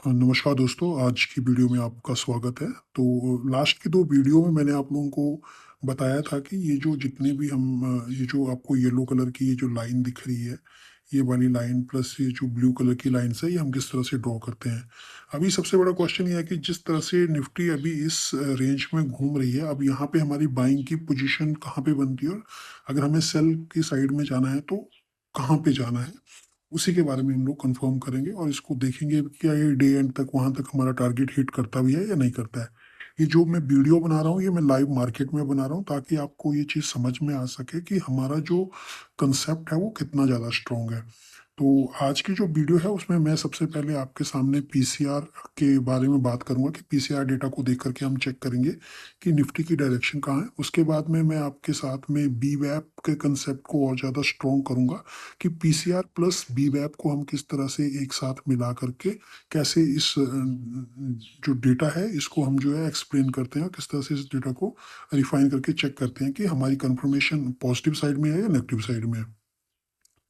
नमस्कार दोस्तों, आज की वीडियो में आपका स्वागत है। तो लास्ट की 2 वीडियो में मैंने आप लोगों को बताया था कि ये जो जितने भी ये जो आपको येलो कलर की ये जो लाइन दिख रही है, ये वाली लाइन प्लस ये जो ब्लू कलर की लाइन्स है, ये हम किस तरह से ड्रॉ करते हैं। अभी सबसे बड़ा क्वेश्चन ये है कि जिस तरह से निफ्टी अभी इस रेंज में घूम रही है, अब यहाँ पे हमारी बाइंग की पोजीशन कहाँ पे बनती है और अगर हमें सेल की साइड में जाना है, तो कहाँ पे जाना है? उसी के बारे में हम लोग कंफर्म करेंगे और इसको देखेंगे कि क्या ये डे एंड तक वहां तक हमारा टारगेट हिट करता भी है या नहीं करता है। ये जो मैं वीडियो बना रहा हूँ, ये मैं लाइव मार्केट में बना रहा हूँ ताकि आपको ये चीज़ समझ में आ सके कि हमारा जो कंसेप्ट है वो कितना ज़्यादा स्ट्रॉन्ग है। तो आज की जो वीडियो है उसमें मैं सबसे पहले आपके सामने पीसीआर के बारे में बात करूंगा कि पीसीआर डेटा को देख करके हम चेक करेंगे कि निफ्टी की डायरेक्शन कहाँ है। उसके बाद में मैं आपके साथ में बी वैप के कंसेप्ट को और ज़्यादा स्ट्रॉन्ग करूंगा कि पीसीआर प्लस बी वैप को हम किस तरह से एक साथ मिला करके कैसे इस जो डेटा है इसको हम जो है एक्सप्लेन करते हैं, किस तरह से इस डेटा को रिफाइन करके चेक करते हैं कि हमारी कंफर्मेशन पॉजिटिव साइड में है या नेगेटिव साइड में है।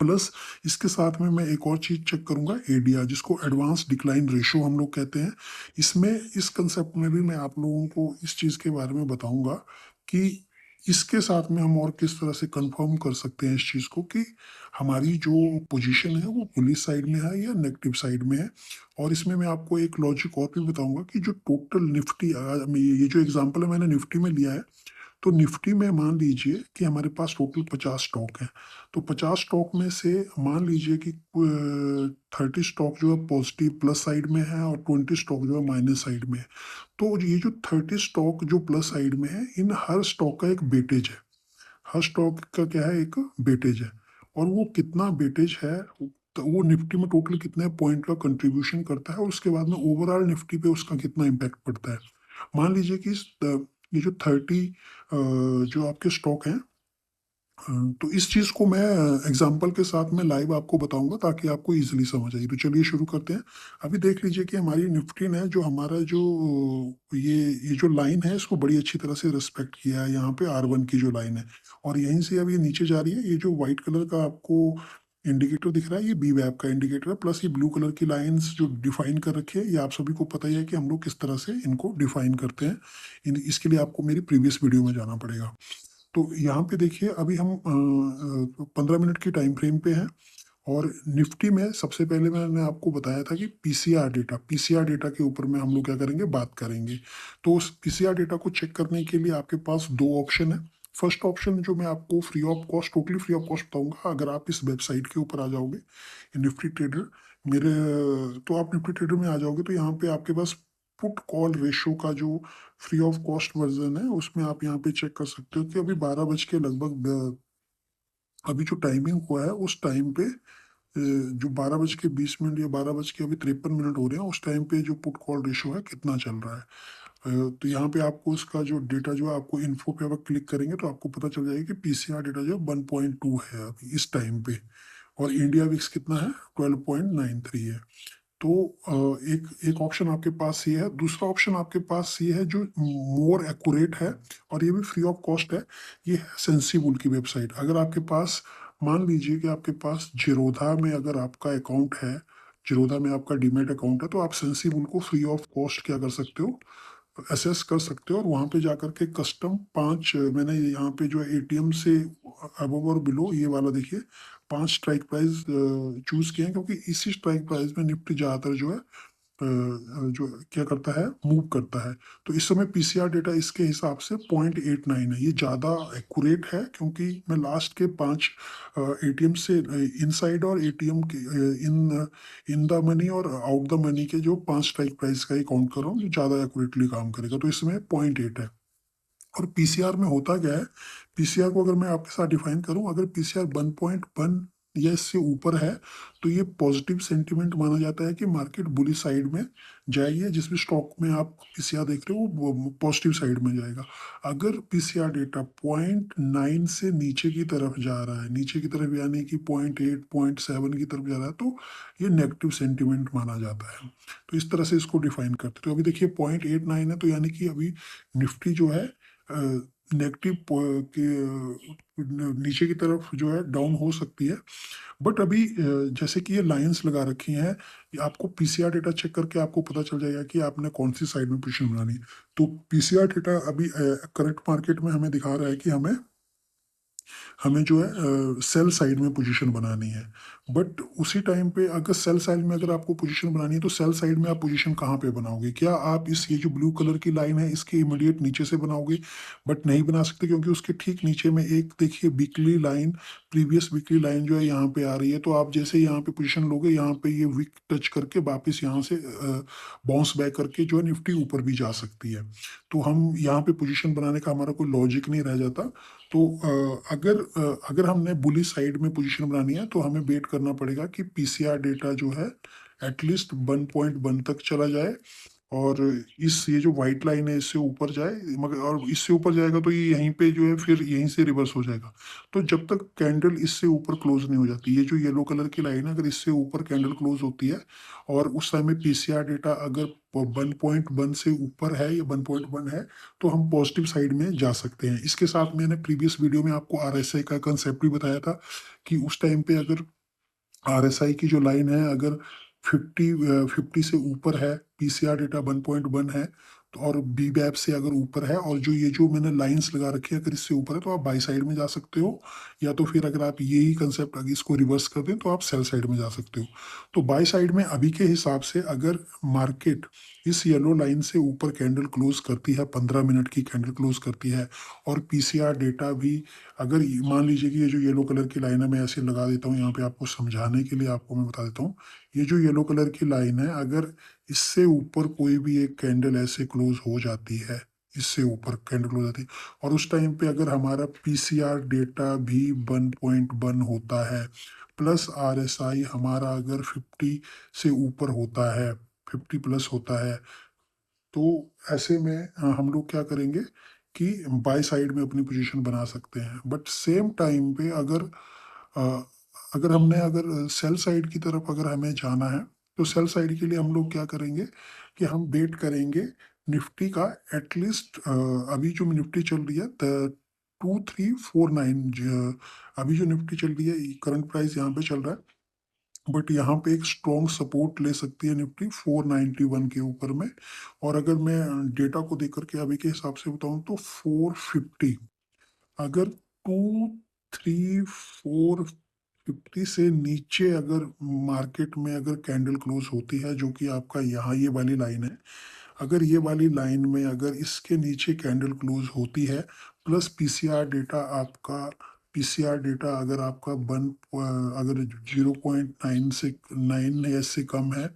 प्लस इसके साथ में मैं एक और चीज चेक करूंगा, एडीआर, जिसको एडवांस डिक्लाइन रेशो हम लोग कहते हैं। इसमें इस कंसेप्ट में भी मैं आप लोगों को इस चीज के बारे में बताऊंगा कि इसके साथ में हम और किस तरह से कंफर्म कर सकते हैं इस चीज को कि हमारी जो पोजीशन है वो पुलिस साइड में है या नेगेटिव साइड में है। और इसमें मैं आपको एक लॉजिक और भी बताऊंगा कि जो टोटल निफ्टी, ये जो एग्जांपल है मैंने निफ्टी में लिया है, तो निफ्टी में मान लीजिए कि हमारे पास टोटल 50 स्टॉक है। तो 50 स्टॉक में से मान लीजिए कि 30 स्टॉक जो है पॉजिटिव प्लस साइड में है और 20 स्टॉक जो है माइनस साइड में है। तो ये जो 30 स्टॉक जो प्लस साइड में है, इन हर स्टॉक का एक वेटेज है। हर स्टॉक का क्या है, एक वेटेज है। और वो कितना वेटेज है, तो वो निफ्टी में टोटल कितने पॉइंट का कंट्रीब्यूशन करता है और उसके बाद में ओवरऑल निफ्टी पे उसका कितना इम्पैक्ट पड़ता है। मान लीजिए कि ये जो 30 जो आपके स्टॉक हैं, तो इस चीज को मैं एग्जांपल के साथ में लाइव आपको बताऊंगा ताकि आपको इजीली समझ आए। तो चलिए शुरू करते हैं। अभी देख लीजिए कि हमारी निफ्टी ने जो हमारा जो ये जो लाइन है इसको बड़ी अच्छी तरह से रिस्पेक्ट किया है। यहाँ पे R1 की जो लाइन है और यहीं से अब ये नीचे जा रही है। ये जो व्हाइट कलर का आपको इंडिकेटर दिख रहा है, ये बी वैप का इंडिकेटर है। प्लस ये ब्लू कलर की लाइंस जो डिफाइन कर रखी है, ये आप सभी को पता ही है कि हम लोग किस तरह से इनको डिफाइन करते हैं। इसके लिए आपको मेरी प्रीवियस वीडियो में जाना पड़ेगा। तो यहाँ पे देखिए, अभी हम 15 मिनट की टाइम फ्रेम पे हैं और निफ्टी में सबसे पहले मैंने आपको बताया था कि पीसीआर डेटा के ऊपर में हम लोग क्या करेंगे, बात करेंगे। तो उस पीसीआर डेटा को चेक करने के लिए आपके पास 2 ऑप्शन है। फर्स्ट ऑप्शन जो मैं आपको free of cost, totally free of cost बताऊंगा, अगर आप इस वेबसाइट के ऊपर आ जाओगे निफ्टी ट्रेडर, मेरे तो आप निफ्टी ट्रेडर में आ जाओगे तो यहाँ पे आपके पास पुट कॉल रेशो का जो फ्री ऑफ कॉस्ट वर्जन है, उसमें आप यहाँ पे चेक कर सकते हो कि अभी 12 बज के लगभग अभी जो टाइमिंग हुआ है उस टाइम पे जो 12 बज के 20 मिनट या 12 बज के अभी 53 मिनट हो रहे हैं, उस टाइम पे जो पुट कॉल रेशो है कितना चल रहा है। तो यहाँ पे आपको उसका जो डेटा जो है, आपको इन्फो पे अगर क्लिक करेंगे तो आपको पता चल जाएगा कि पीसीआर डेटा जो है 1.2 है अभी इस टाइम पे। और इंडिया विक्स कितना है, 12.93 है। तो एक एक ऑप्शन आपके पास ये है। दूसरा ऑप्शन आपके पास ये है जो मोर एक्यूरेट है और ये भी फ्री ऑफ कॉस्ट है। ये है सेंसिबल की वेबसाइट। अगर आपके पास, मान लीजिए कि आपके पास जिरोधा में अगर आपका अकाउंट है, जिरोधा में आपका डीमेट अकाउंट है, तो आप सेंसिबल को फ्री ऑफ कॉस्ट क्या कर सकते हो, एसेस कर सकते हो। और वहाँ पे जाकर के कस्टम 5, मैंने यहाँ पे जो है एटीएम से अबव और बिलो ये वाला देखिए 5 स्ट्राइक प्राइस चूज किए हैं, क्योंकि इसी स्ट्राइक प्राइस में निफ्टी ज़्यादातर जो है जो क्या करता है, मूव करता है। तो इस समय पीसीआर डेटा इसके हिसाब से 0.89 है। ये ज़्यादा एक्यूरेट है क्योंकि मैं लास्ट के 5 एटीएम से इनसाइड और एटीएम के इन द मनी और आउट द मनी के जो 5 स्ट्राइक प्राइस का ही काउंट कर रहा हूँ, जो ज़्यादा एक्यूरेटली काम करेगा। तो इसमें 0.8 है। और पीसीआर में होता क्या है, पीसीआर को अगर मैं आपके साथ डिफाइन करूं, अगर पीसीआर 1.1 या इससे ऊपर है तो ये पॉजिटिव सेंटीमेंट माना जाता है कि मार्केट बुली साइड में जाएगी। जिस भी स्टॉक में आप पीसीआर देख रहे हो वो पॉजिटिव साइड में जाएगा। अगर पीसीआर डेटा 0.9 से नीचे की तरफ जा रहा है, नीचे की तरफ यानी कि 0.8 0.7 की तरफ जा रहा है, तो ये नेगेटिव सेंटीमेंट माना जाता है। तो इस तरह से इसको डिफाइन करते हैं। तो अभी देखिए 0.89 है, तो यानी कि अभी निफ्टी जो है नेगेटिव के नीचे की तरफ जो है डाउन हो सकती है। बट अभी जैसे कि ये लाइंस लगा रखी हैं, ये आपको पीसीआर डेटा चेक करके आपको पता चल जाएगा कि आपने कौन सी साइड में पोजीशन बनानी है। तो पीसीआर डेटा अभी करंट मार्केट में हमें दिखा रहा है कि हमें हमें जो है सेल साइड में पोजीशन बनानी है। बट उसी टाइम पे अगर सेल साइड में अगर आपको पोजीशन बनानी है तो सेल साइड में आप पोजीशन कहाँ पे बनाओगे? क्या आप इस ये जो ब्लू कलर की लाइन है इसके इमीडिएट नीचे से बनाओगे? बट नहीं बना सकते, क्योंकि उसके ठीक नीचे में एक देखिए weekly line, previous weekly line जो है यहाँ पे आ रही है। तो आप जैसे यहाँ पे पोजीशन लोगे, यहाँ पे ये विक टच करके वापस यहाँ से बाउंस बैक करके जो है निफ्टी ऊपर भी जा सकती है। तो हम यहाँ पे पोजीशन बनाने का हमारा कोई लॉजिक नहीं रह जाता। तो अगर हमने बुलिश साइड में पोजीशन बनानी है तो हमें वेट करना पड़ेगा कि पीसीआर डेटा जो है एटलीस्ट 1.1 तक चला जाए, और इस ये जो व्हाइट लाइन है इससे ऊपर जाए। मगर और इससे ऊपर जाएगा तो ये यहीं पे जो है फिर यहीं से रिवर्स हो जाएगा। तो जब तक कैंडल इससे ऊपर क्लोज नहीं हो जाती, ये जो येलो कलर की लाइन है अगर इससे ऊपर कैंडल क्लोज होती है और उस समय पीसीआर डेटा अगर 1.1 से ऊपर है या 1.1 है, तो हम पॉजिटिव साइड में जा सकते हैं। इसके साथ मैंने प्रीवियस वीडियो में आपको आरएसआई का कंसेप्ट भी बताया था कि उस टाइम पे अगर आरएसआई की जो लाइन है अगर 50 से ऊपर है, पीसीआर डेटा 1.1 है, तो और बी बैप से अगर ऊपर है, और जो ये जो मैंने लाइंस लगा रखी है अगर इससे ऊपर है, तो आप बाई साइड में जा सकते हो। या तो फिर अगर आप यही कंसेप्ट अगर इसको रिवर्स कर दें तो आप सेल साइड में जा सकते हो। तो बाई साइड में अभी के हिसाब से अगर मार्केट इस येलो लाइन से ऊपर कैंडल क्लोज करती है, 15 मिनट की कैंडल क्लोज करती है, और पीसीआर डेटा भी अगर मान लीजिए कि ये जो येलो कलर की लाइन है मैं ऐसे लगा देता हूँ यहाँ पे आपको समझाने के लिए, आपको मैं बता देता हूँ। ये जो येलो कलर की लाइन है अगर इससे ऊपर कोई भी एक कैंडल ऐसे क्लोज हो जाती है, इससे ऊपर कैंडल क्लोज होती है, और उस टाइम पे अगर हमारा पीसीआर डेटा भी 1.1 होता है, प्लस आरएसआई हमारा अगर 50 से ऊपर होता है, 50 प्लस होता है, तो ऐसे में हम लोग क्या करेंगे कि बाय साइड में अपनी पोजीशन बना सकते हैं। बट सेम टाइम पे अ, अगर सेल साइड की तरफ अगर हमें जाना है, तो सेल साइड के लिए हम लोग क्या करेंगे कि हम वेट करेंगे निफ्टी का एटलीस्ट, अभी जो निफ्टी चल रही है 2349, अभी जो निफ्टी चल रही है करंट प्राइस यहाँ पे चल रहा है, बट यहाँ पे एक स्ट्रॉन्ग सपोर्ट ले सकती है निफ्टी 491 के ऊपर में। और अगर मैं डेटा को देख करके अभी के हिसाब से बताऊं तो 450, अगर 450 से नीचे अगर मार्केट में अगर कैंडल क्लोज होती है, जो कि आपका यहाँ ये वाली लाइन है, अगर ये वाली लाइन में अगर इसके नीचे कैंडल क्लोज होती है, प्लस पीसीआर डेटा अगर आपका अगर 0.9 से 9 है, इससे कम है,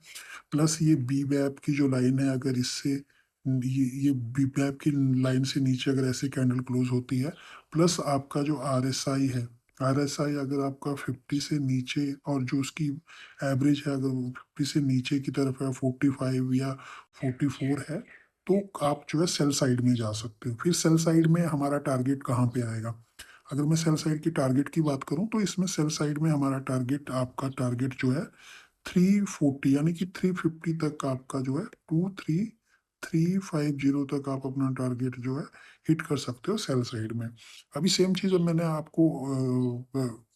प्लस ये बी बैप की जो लाइन है अगर इससे ये बी बैप की लाइन से नीचे अगर ऐसे कैंडल क्लोज होती है, प्लस आपका जो आरएसआई है, आरएसआई अगर आपका 50 से नीचे और जो उसकी एवरेज है अगर वो 50 से नीचे की तरफ है, 45 या 44 है, तो आप जो है सेल साइड में जा सकते हो। फिर सेल साइड में हमारा टारगेट कहाँ पे आएगा? अगर मैं सेल साइड की टारगेट की बात करूं तो इसमें सेल साइड में हमारा टारगेट, आपका टारगेट जो है 340 यानी कि 350 तक आपका जो है 23350 तक आप अपना टारगेट जो है हिट कर सकते हो सेल साइड में। अभी सेम चीज़ अब मैंने आपको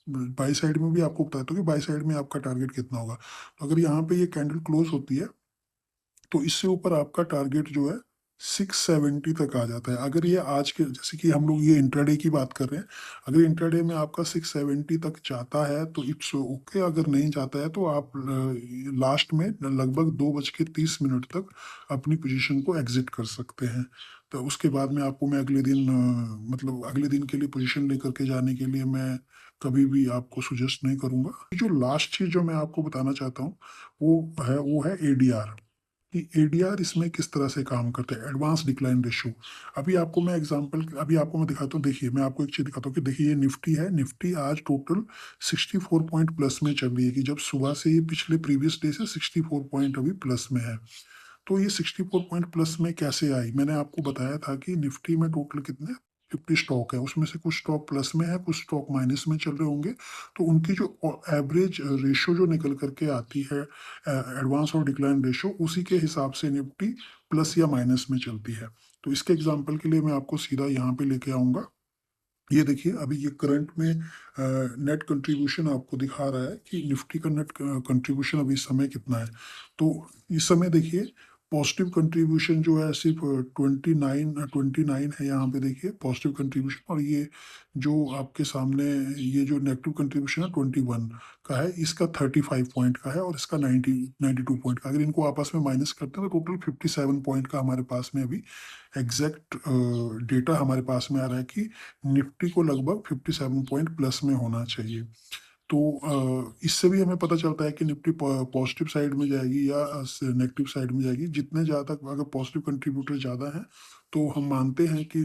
बाई साइड में भी आपको बताया था कि बाई साइड में आपका टारगेट कितना होगा। तो अगर यहाँ पे ये कैंडल क्लोज होती है तो इससे ऊपर आपका टारगेट जो है 670 तक आ जाता है। अगर ये आज के, जैसे कि हम लोग ये इंट्राडे की बात कर रहे हैं, अगर इंट्राडे में आपका 670 तक जाता है तो इट्स ओके, अगर नहीं जाता है तो आप लास्ट में लगभग 2:30 तक अपनी पोजीशन को एग्जिट कर सकते हैं। तो उसके बाद में आपको मैं अगले दिन मतलब अगले दिन के लिए पोजीशन लेकर के जाने के लिए मैं कभी भी आपको सुजेस्ट नहीं करूंगा। जो लास्ट चीज जो मैं आपको बताना चाहता हूँ वो है एडीआर, कि एडीआर इसमें किस तरह से काम करता है, एडवांस डिक्लाइन रेशियो। अभी आपको मैं दिखाता हूँ। देखिए मैं आपको एक चीज दिखाता हूँ कि देखिए ये निफ्टी है, निफ्टी आज टोटल 64 पॉइंट प्लस में चल रही है, कि जब सुबह से ये पिछले प्रीवियस डे से 64 पॉइंट अभी प्लस में है। तो ये 64 पॉइंट प्लस में कैसे आई? मैंने आपको बताया था कि निफ्टी में टोटल कितने 50 स्टॉक है, उसमें से कुछ स्टॉक प्लस में है, कुछ स्टॉक माइनस में चल रहे होंगे, तो उनकी जो एवरेज रेशो जो निकल करके आती है, एडवांस और डिक्लाइन रेशो, उसी के हिसाब से निफ्टी प्लस या माइनस में चलती है। तो इसके एग्जांपल के लिए मैं आपको सीधा यहाँ पे लेके आऊँगा। ये देखिए, अभी ये करंट में नेट कंट्रीब्यूशन आपको दिखा रहा है कि निफ्टी का नेट कंट्रीब्यूशन अभी इस समय कितना है। तो इस समय देखिए, पॉजिटिव कंट्रीब्यूशन जो है सिर्फ 29 है, यहाँ पे देखिए पॉजिटिव कंट्रीब्यूशन। और ये जो आपके सामने ये जो नेगेटिव कंट्रीब्यूशन है 21 का है, इसका 35 पॉइंट का है, और इसका 92 पॉइंट का। अगर इनको आपस में माइनस करते हैं तो टोटल 57 पॉइंट का हमारे पास में अभी एग्जैक्ट डेटा हमारे पास में आ रहा है कि निफ्टी को लगभग 57 पॉइंट प्लस में होना चाहिए। तो इससे भी हमें पता चलता है कि निफ्टी पॉजिटिव साइड में जाएगी या नेगेटिव साइड में जाएगी। जितने ज़्यादा अगर पॉजिटिव कंट्रीब्यूटर ज़्यादा हैं, तो हम मानते हैं कि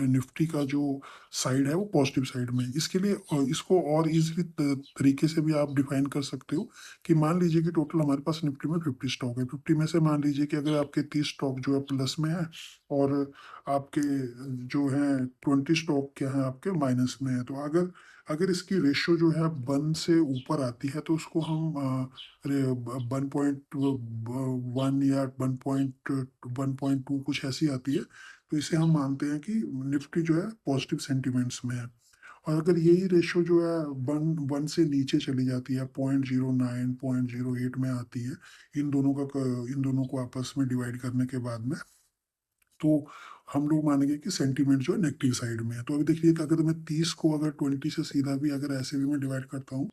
निफ्टी का जो साइड है वो पॉजिटिव साइड में है। इसके लिए इसको और इजीली तरीके से भी आप डिफाइन कर सकते हो कि मान लीजिए कि टोटल हमारे पास निफ्टी में 50 स्टॉक है। 50 में से मान लीजिए कि अगर आपके 30 स्टॉक जो है प्लस में है, और आपके जो हैं 20 स्टॉक क्या है आपके माइनस में है। तो अगर अगर इसकी रेशो जो है 1 से ऊपर आती है, तो उसको हम 1.1 या 1.2 कुछ ऐसी आती है, तो इसे हम मानते हैं कि निफ्टी जो है पॉजिटिव सेंटिमेंट्स में है। और अगर यही रेशो जो है 1 से नीचे चली जाती है, 0.09 0.08 में आती है, इन दोनों को आपस में डिवाइड करने के बाद में, तो हम लोग मानेंगे कि सेंटीमेंट जो है नेगेटिव साइड में है। तो अभी देखिए कि अगर मैं 30 को अगर 20 से सीधा भी अगर ऐसे भी मैं डिवाइड करता हूँ,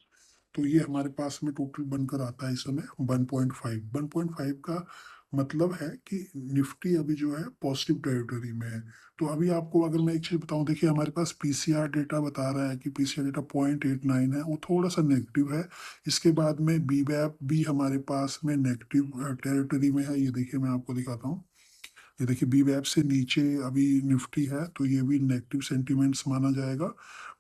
तो ये हमारे पास में टोटल बनकर आता है इस समय 1.5। 1.5 का मतलब है कि निफ्टी अभी जो है पॉजिटिव टेरिटरी में है। तो अभी आपको अगर मैं एक चीज बताऊं, देखिए हमारे पास पीसीआर डेटा बता रहा है कि पीसीआर डेटा 0.89 है, वो थोड़ा सा नेगेटिव है। इसके बाद में बीवैप भी हमारे पास में नेगेटिव टेरिटरी में है। ये देखिए मैं आपको दिखाता हूँ। ये देखिए बी वैप से नीचे अभी निफ्टी है, तो ये भी नेगेटिव सेंटीमेंट्स माना जाएगा।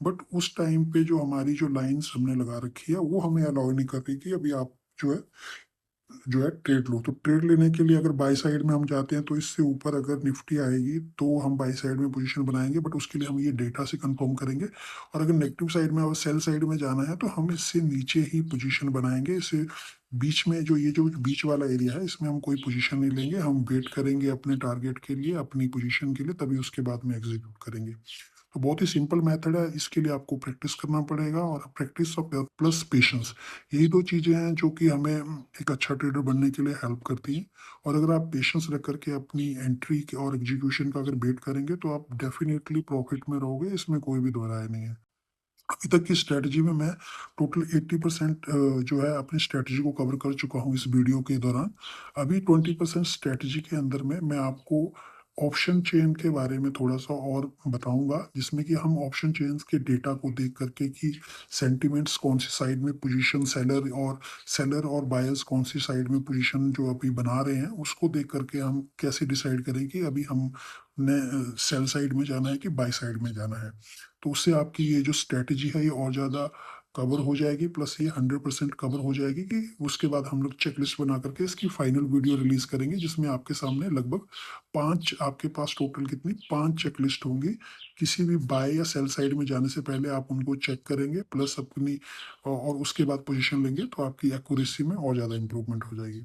बट उस टाइम पे जो हमारी जो लाइंस हमने लगा रखी है, वो हमें अलाउ नहीं कर रही कि अभी आप जो है ट्रेड लो। तो ट्रेड लेने के लिए अगर बाई साइड में हम जाते हैं, तो इससे ऊपर अगर निफ्टी आएगी तो हम बाई साइड में पोजीशन बनाएंगे, बट उसके लिए हम ये डेटा से कंफर्म करेंगे। और अगर नेगेटिव साइड में और सेल साइड में जाना है, तो हम इससे नीचे ही पोजीशन बनाएंगे। इससे बीच में जो ये जो बीच वाला एरिया है, इसमें हम कोई पोजीशन नहीं लेंगे। हम वेट करेंगे अपने टारगेट के लिए, अपनी पोजीशन के लिए, तभी उसके बाद में एग्जीक्यूट करेंगे। तो बहुत ही सिंपल मेथड है। इसके लिए आपको प्रैक्टिस करना पड़ेगा, और प्रैक्टिस और प्लस पेशेंस, यही दो चीज़ें हैं जो कि हमें एक अच्छा ट्रेडर बनने के लिए हेल्प करती हैं। और अगर आप पेशेंस रख करके अपनी एंट्री और एग्जीक्यूशन का अगर वेट करेंगे, तो आप डेफिनेटली प्रॉफिट में रहोगे, इसमें कोई भी दो राय नहीं है। अभी तक की स्ट्रेटजी में मैं टोटल 80% जो है अपनी स्ट्रेटजी को कवर कर चुका हूँ इस वीडियो के दौरान। अभी 20% स्ट्रेटजी के अंदर में मैं आपको ऑप्शन चेन के बारे में थोड़ा सा और बताऊंगा, जिसमें कि हम ऑप्शन चेन्स के डेटा को देख करके कि सेंटिमेंट्स कौन सी साइड में पोजीशन, सेलर और बायर्स कौन सी साइड में पोजीशन जो अभी बना रहे हैं, उसको देख करके हम कैसे डिसाइड करें कि अभी हम ने सेल साइड में जाना है कि बाय साइड में जाना है। तो उससे आपकी ये जो स्ट्रेटजी है, ये और ज़्यादा कवर हो जाएगी, प्लस ये 100% कवर हो जाएगी। कि उसके बाद हम लोग चेकलिस्ट बना करके इसकी फाइनल वीडियो रिलीज करेंगे, जिसमें आपके सामने लगभग 5, आपके पास टोटल कितनी 5 चेकलिस्ट होंगी। किसी भी बाय या सेल साइड में जाने से पहले आप उनको चेक करेंगे, प्लस अपनी और उसके बाद पोजीशन लेंगे, तो आपकी एक्यूरेसी में और ज़्यादा इंप्रूवमेंट हो जाएगी।